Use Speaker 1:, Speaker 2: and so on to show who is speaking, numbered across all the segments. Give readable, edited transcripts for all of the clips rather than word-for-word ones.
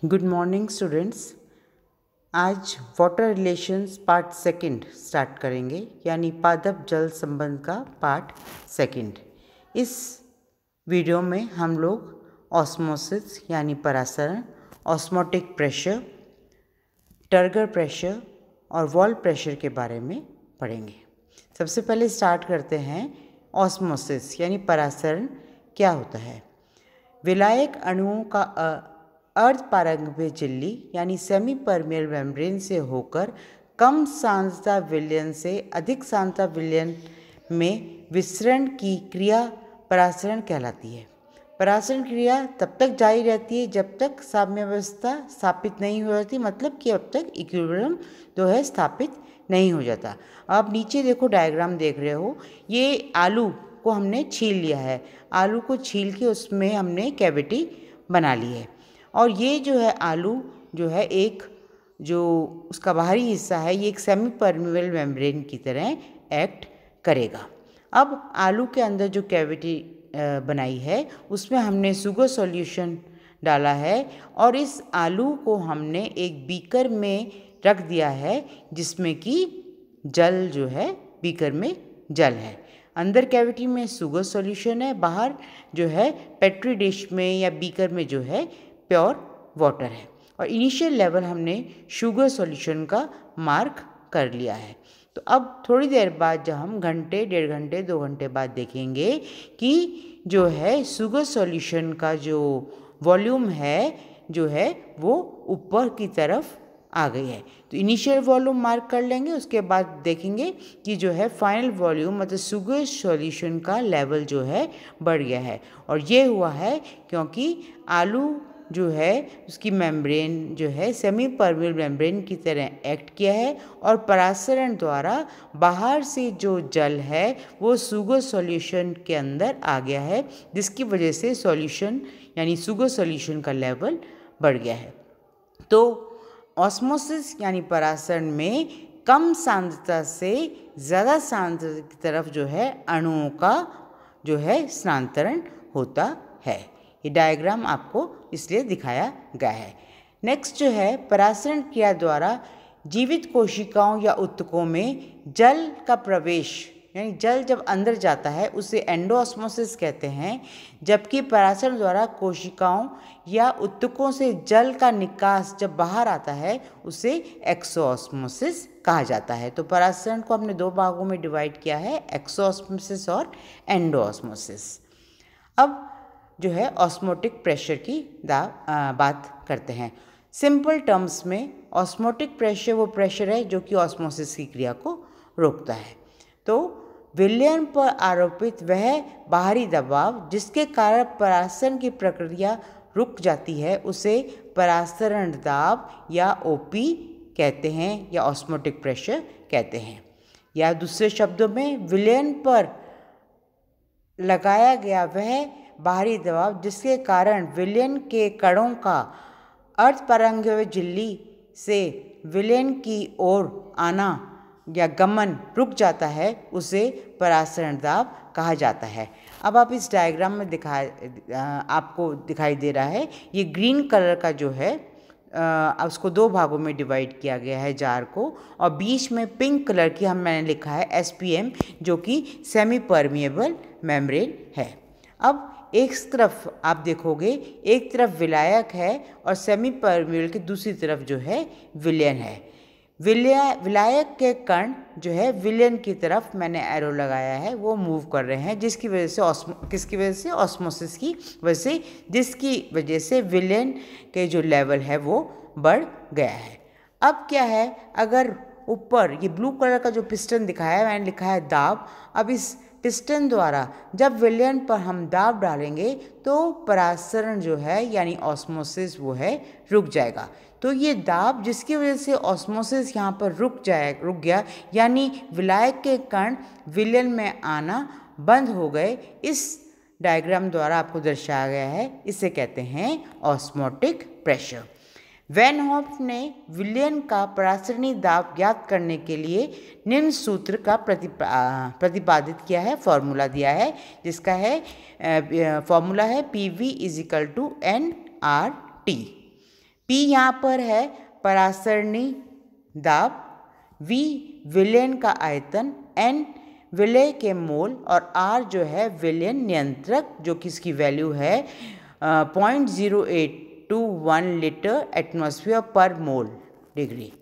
Speaker 1: Good morning students. आज water relations part second start करेंगे, यानी पादप जल संबंध का पार्ट सेकंड। इस वीडियो में हम लोग ऑस्मोसिस यानी परासरण, ऑस्मोटिक प्रेशर, टर्गर प्रेशर और वॉल प्रेशर के बारे में पढ़ेंगे। सबसे पहले स्टार्ट करते हैं ऑस्मोसिस यानी परासरण क्या होता है। विलायक अणुओं का अर्ध पारगम्य झिल्ली यानी सेमी परमियल मेम्ब्रेन से होकर कम सांद्रता विलयन से अधिक सांद्रता विलयन में विसरण की क्रिया परासरण कहलाती है। परासरण क्रिया तब तक जारी रहती है जब तक साम्यावस्था स्थापित नहीं हो जाती, मतलब कि अब तक इक्विलिब्रियम जो है स्थापित नहीं हो जाता। आप नीचे देखो, डायग्राम देख रहे हो, ये आलू को हमने छील लिया है। आलू को छील के उसमें हमने कैविटी बना ली है, और ये जो है आलू जो है एक जो उसका बाहरी हिस्सा है, ये एक सेमी परमिएबल मेम्ब्रेन की तरह एक्ट करेगा। अब आलू के अंदर जो कैविटी बनाई है उसमें हमने शुगर सॉल्यूशन डाला है, और इस आलू को हमने एक बीकर में रख दिया है जिसमें कि जल जो है, बीकर में जल है। अंदर कैविटी में शुगर सॉल्यूशन है, बाहर जो है पेट्री डिश में या बीकर में जो है प्योर वाटर है। और इनिशियल लेवल हमने शुगर सॉल्यूशन का मार्क कर लिया है। तो अब थोड़ी देर बाद जब हम घंटे, डेढ़ घंटे, 2 घंटे बाद देखेंगे कि जो है शुगर सॉल्यूशन का जो वॉल्यूम है जो है वो ऊपर की तरफ आ गई है। तो इनिशियल वॉल्यूम मार्क कर लेंगे, उसके बाद देखेंगे कि जो है फाइनल वॉल्यूम मतलब शुगर सॉल्यूशन का लेवल जो है बढ़ गया है। और ये हुआ है क्योंकि आलू जो है उसकी मेम्ब्रेन जो है सेमी परमिएबल मेम्ब्रेन की तरह एक्ट किया है, और परासरण द्वारा बाहर से जो जल है वो शुगर सॉल्यूशन के अंदर आ गया है, जिसकी वजह से सॉल्यूशन यानी शुगर सॉल्यूशन का लेवल बढ़ गया है। तो ऑस्मोसिस यानी परासरण में कम सांद्रता से ज़्यादा सांद्रता की तरफ जो है अणुओं का जो है स्थानांतरण होता है। ये डायग्राम आपको इसलिए दिखाया गया है। नेक्स्ट जो है परासरण क्रिया द्वारा जीवित कोशिकाओं या उत्तकों में जल का प्रवेश यानी जल जब अंदर जाता है उसे एंडोऑस्मोसिस कहते हैं, जबकि परासरण द्वारा कोशिकाओं या उत्तकों से जल का निकास जब बाहर आता है उसे एक्सोऑस्मोसिस कहा जाता है। तो परासरण को हमने 2 भागों में डिवाइड किया है, एक्सोऑस्मोसिस और एंडोऑस्मोसिस। अब जो है ऑस्मोटिक प्रेशर की बात करते हैं। सिंपल टर्म्स में ऑस्मोटिक प्रेशर वो प्रेशर है जो कि ऑस्मोसिस की क्रिया को रोकता है। तो विलयन पर आरोपित वह बाहरी दबाव जिसके कारण परासरण की प्रक्रिया रुक जाती है उसे परासरण दाब या ओपी कहते हैं या ऑस्मोटिक प्रेशर कहते हैं। या दूसरे शब्दों में विलयन पर लगाया गया वह बाहरी दबाव जिसके कारण विलयन के कणों का अर्धपरागम्य झिल्ली से विलयन की ओर आना या गमन रुक जाता है उसे परासरण दाब कहा जाता है। अब आप इस डायग्राम में आपको दिखाई दे रहा है, ये ग्रीन कलर का जो है उसको 2 भागों में डिवाइड किया गया है जार को, और बीच में पिंक कलर की मैंने लिखा है SPM जो कि सेमी परमिएबल मेम्ब्रेन है। अब एक तरफ आप देखोगे, एक तरफ विलायक है और सेमी परमिएबल की दूसरी तरफ जो है विलयन है। विलायक के कण जो है विलयन की तरफ मैंने एरो लगाया है, वो मूव कर रहे हैं, जिसकी वजह से किसकी वजह से ऑस्मोसिस की वजह से, जिसकी वजह से विलयन के जो लेवल है वो बढ़ गया है। अब क्या है, अगर ऊपर ये ब्लू कलर का जो पिस्टन दिखाया है मैंने लिखा है दाब। अब इस पिस्टन द्वारा जब विलयन पर हम दाब डालेंगे तो परासरण जो है यानी ऑस्मोसिस वो है रुक जाएगा। तो ये दाब जिसकी वजह से ऑस्मोसिस यहाँ पर रुक गया, यानी विलायक के कण विलयन में आना बंद हो गए, इस डायग्राम द्वारा आपको दर्शाया गया है। इसे कहते हैं ऑस्मोटिक प्रेशर। वैन हॉफ ने विलयन का परासरणी दाब ज्ञात करने के लिए निम्न सूत्र का प्रतिपादित किया है, फॉर्मूला दिया है, जिसका है फॉर्मूला है PV = NRT। P यहाँ पर है परासरणी दाब, V विलयन का आयतन, N विलय के मोल और R जो है विलयन नियंत्रक जो कि इसकी वैल्यू है 0.0821 लीटर एटमॉस्फेयर पर मोल डिग्री।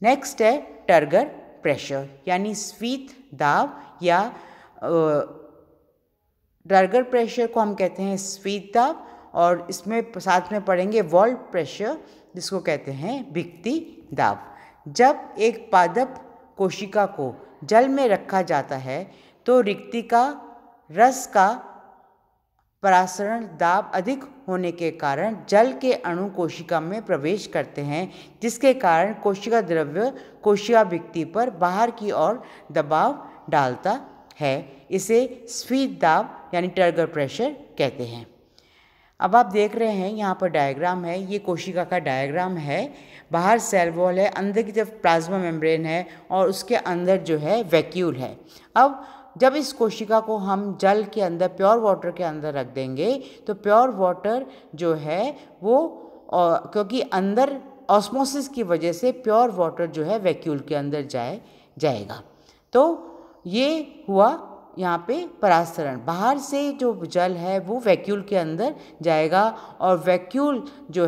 Speaker 1: नेक्स्ट है टर्गर प्रेशर यानी स्फीत दाब या टर्गर प्रेशर को हम कहते हैं स्फीत दाब, और इसमें साथ में पढ़ेंगे वॉल्व प्रेशर जिसको कहते हैं भित्ति दाब। जब एक पादप कोशिका को जल में रखा जाता है तो रिक्तिका रस का परासरण दाब अधिक होने के कारण जल के अणु कोशिका में प्रवेश करते हैं, जिसके कारण कोशिका द्रव्य कोशिका भित्ति पर बाहर की ओर दबाव डालता है। इसे स्फीत दाब यानी टर्गर प्रेशर कहते हैं। अब आप देख रहे हैं यहाँ पर डायग्राम है, ये कोशिका का डायग्राम है। बाहर सेल वॉल है, अंदर की तरफ प्लाज्मा मेम्ब्रेन है और उसके अंदर जो है वैक्यूल है। अब जब इस कोशिका को हम जल के अंदर प्योर वाटर के अंदर रख देंगे तो प्योर वाटर जो है वो क्योंकि अंदर ऑस्मोसिस की वजह से प्योर वाटर जो है वैक्यूल के अंदर जाएगा। तो ये हुआ यहाँ पे परासरण, बाहर से जो जल है वो वैक्यूल के अंदर जाएगा और वैक्यूल जो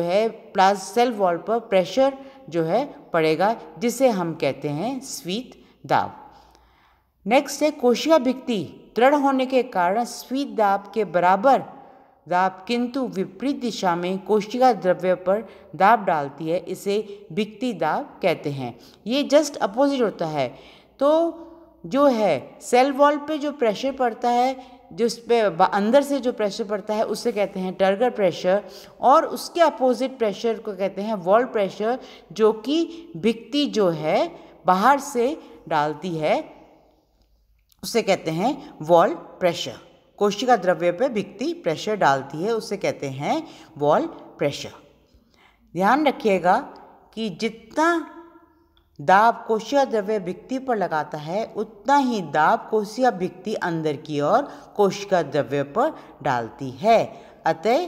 Speaker 1: है सेल वॉल पर प्रेशर जो है पड़ेगा, जिसे हम कहते हैं स्फीत दाब। नेक्स्ट है कोशिका भित्ति दृढ़ होने के कारण स्फीत दाब के बराबर दाब किंतु विपरीत दिशा में कोशिका द्रव्य पर दाब डालती है, इसे भित्ति दाब कहते हैं। ये जस्ट अपोजिट होता है। तो जो है सेल वॉल पे जो प्रेशर पड़ता है, जिस पे अंदर से जो प्रेशर पड़ता है उसे कहते हैं टर्गर प्रेशर, और उसके अपोजिट प्रेशर को कहते हैं वॉल प्रेशर, जो कि भित्ति जो है बाहर से डालती है उसे कहते हैं वॉल प्रेशर। कोशिका द्रव्य पे भित्ति प्रेशर डालती है उसे कहते हैं वॉल प्रेशर। ध्यान रखिएगा कि जितना दाब कोशिका द्रव्य भित्ति पर लगाता है उतना ही दाब कोशिका भित्ति अंदर की ओर कोशिका द्रव्य पर डालती है। अतः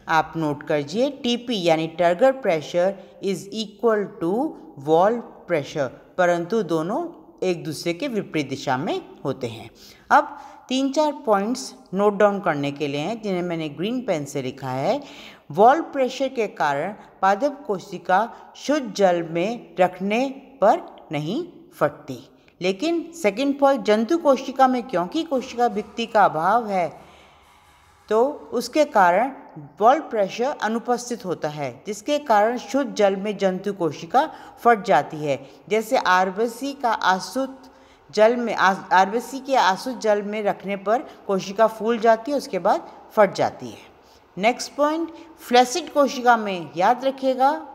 Speaker 1: आप नोट करिए टीपी यानी turgor pressure is equal to wall pressure, परंतु दोनों एक दूसरे के विपरीत दिशा में होते हैं। अब 3-4 पॉइंट्स नोट डाउन करने के लिए हैं जिन्हें मैंने ग्रीन पेन से लिखा है। वॉल प्रेशर के कारण पादप कोशिका शुद्ध जल में रखने पर नहीं फटती, लेकिन सेकंड पॉइंट जंतु कोशिका में क्योंकि कोशिका भित्ति का अभाव है तो उसके कारण वॉल प्रेशर अनुपस्थित होता है, जिसके कारण शुद्ध जल में जंतु कोशिका फट जाती है। जैसे आरबीसी के आसुत जल में रखने पर कोशिका फूल जाती है, उसके बाद फट जाती है। नेक्स्ट पॉइंट, फ्लैसिड कोशिका में याद रखिएगा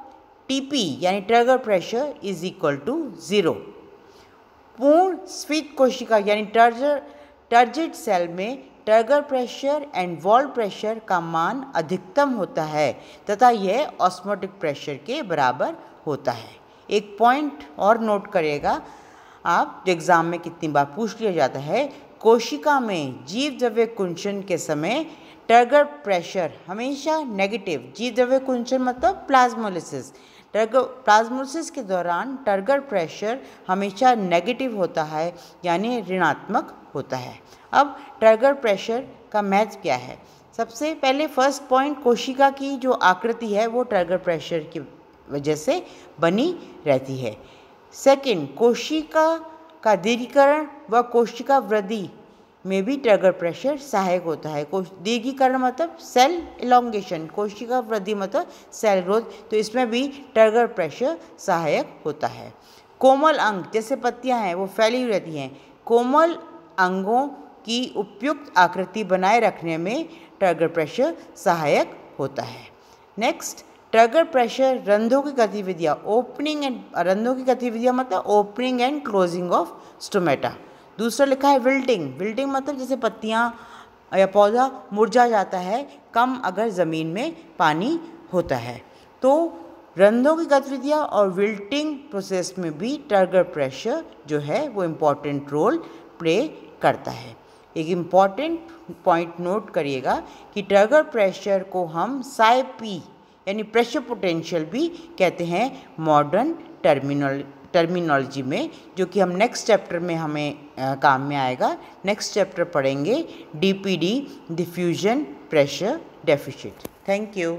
Speaker 1: टीपी यानी turgor pressure is equal to 0। पूर्ण स्फीत कोशिका यानी टर्जिड सेल में turgor pressure and wall pressure का मान अधिकतम होता है तथा यह ऑस्मोटिक प्रेशर के बराबर होता है। एक पॉइंट और नोट करिएगा आप, जो एग्जाम में कितनी बार पूछ लिया जाता है, कोशिका में जीव द्रव्य कुंचन के समय टर्गर प्रेशर हमेशा नेगेटिव, जीव द्रव्य कुंचन मतलब प्लाज्मोलिसिस, प्लाज्मोलिसिस के दौरान टर्गर प्रेशर हमेशा नेगेटिव होता है यानी ऋणात्मक होता है। अब टर्गर प्रेशर का महत्व क्या है? सबसे पहले फर्स्ट पॉइंट, कोशिका की जो आकृति है वो टर्गर प्रेशर की वजह से बनी रहती है। सेकंड, कोशिका का दीर्घीकरण व कोशिका वृद्धि में भी टर्गर प्रेशर सहायक होता है। दीर्घीकरण मतलब सेल इलोंगेशन, कोशिका वृद्धि मतलब सेल ग्रोथ, तो इसमें भी टर्गर प्रेशर सहायक होता है। कोमल अंग जैसे पत्तियां हैं वो फैली हुई रहती हैं, कोमल अंगों की उपयुक्त आकृति बनाए रखने में टर्गर प्रेशर सहायक होता है। नेक्स्ट, टर्गर प्रेशर रंध्रों की गतिविधियाँ, रंध्रों की गतिविधियाँ मतलब opening and closing of stomata. दूसरा लिखा है विल्टिंग मतलब जैसे पत्तियाँ या पौधा मुरझा जाता है कम अगर ज़मीन में पानी होता है। तो रंध्रों की गतिविधियाँ और विल्टिंग प्रोसेस में भी टर्गर प्रेशर जो है वो इम्पॉर्टेंट रोल प्ले करता है। एक इम्पॉर्टेंट पॉइंट नोट करिएगा कि ट्रिगर प्रेशर को हम साई पी यानी प्रेशर पोटेंशियल भी कहते हैं मॉडर्न टर्मिनोलॉजी में, जो कि हम नेक्स्ट चैप्टर में हमें काम में आएगा। नेक्स्ट चैप्टर पढ़ेंगे DPD, diffusion pressure deficit. Thank you.